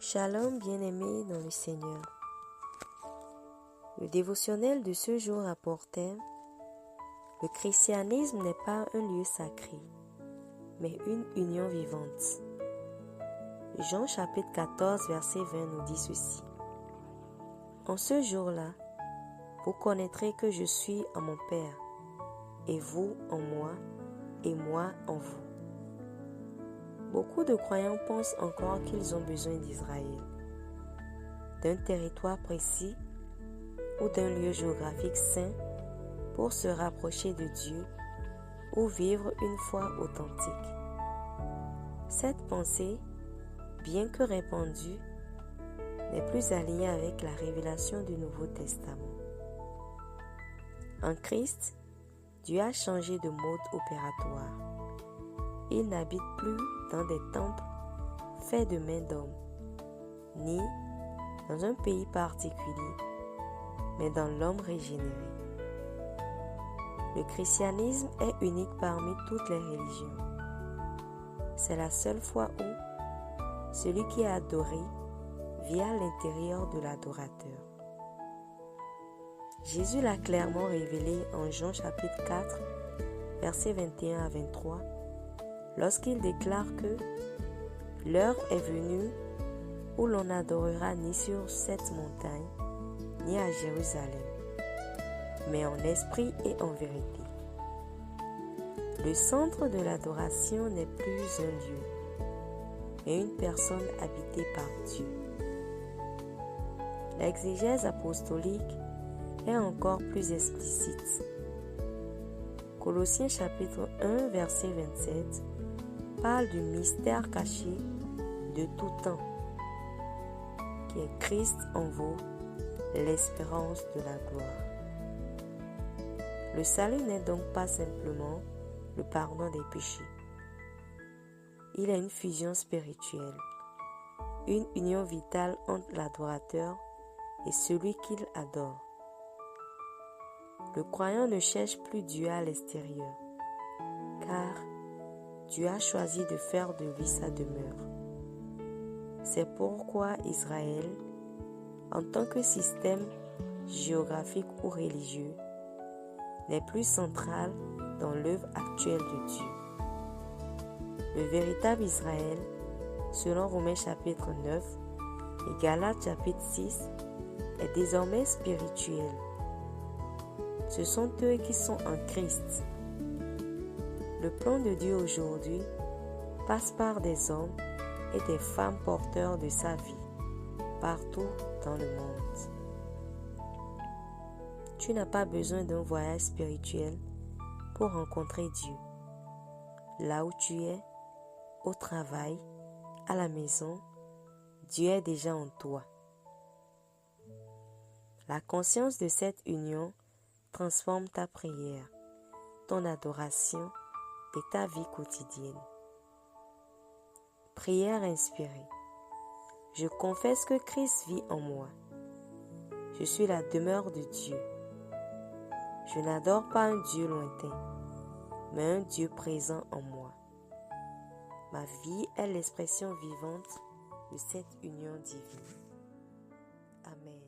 Shalom bien-aimés dans le Seigneur. Le dévotionnel de ce jour apportait: le christianisme n'est pas un lieu sacré, mais une union vivante. Jean chapitre 14 verset 20 nous dit ceci: En ce jour-là, vous connaîtrez que je suis en mon Père, et vous en moi, et moi en vous. Beaucoup de croyants pensent encore qu'ils ont besoin d'Israël, d'un territoire précis ou d'un lieu géographique saint pour se rapprocher de Dieu ou vivre une foi authentique. Cette pensée, bien que répandue, n'est plus alignée avec la révélation du Nouveau Testament. En Christ, Dieu a changé de mode opératoire. Il n'habite plus dans des temples faits de mains d'hommes, ni dans un pays particulier, mais dans l'homme régénéré. Le christianisme est unique parmi toutes les religions. C'est la seule fois où celui qui est adoré vit à l'intérieur de l'adorateur. Jésus l'a clairement révélé en Jean chapitre 4, versets 21 à 23, lorsqu'il déclare que l'heure est venue où l'on n'adorera ni sur cette montagne, ni à Jérusalem, mais en esprit et en vérité. Le centre de l'adoration n'est plus un lieu, mais une personne habitée par Dieu. L'exégèse apostolique est encore plus explicite. Colossiens chapitre 1 verset 27 parle du mystère caché de tout temps, qui est Christ en vous, l'espérance de la gloire. Le salut n'est donc pas simplement le pardon des péchés. Il est une fusion spirituelle, une union vitale entre l'adorateur et celui qu'il adore. Le croyant ne cherche plus Dieu à l'extérieur, car Dieu a choisi de faire de lui sa demeure. C'est pourquoi Israël, en tant que système géographique ou religieux, n'est plus central dans l'œuvre actuelle de Dieu. Le véritable Israël, selon Romains chapitre 9 et Galates chapitre 6, est désormais spirituel. Ce sont eux qui sont en Christ. Le plan de Dieu aujourd'hui passe par des hommes et des femmes porteurs de sa vie, partout dans le monde. Tu n'as pas besoin d'un voyage spirituel pour rencontrer Dieu. Là où tu es, au travail, à la maison, Dieu est déjà en toi. La conscience de cette union transforme ta prière, ton adoration et ta vie quotidienne. Prière inspirée. Je confesse que Christ vit en moi. Je suis la demeure de Dieu. Je n'adore pas un Dieu lointain, mais un Dieu présent en moi. Ma vie est l'expression vivante de cette union divine. Amen.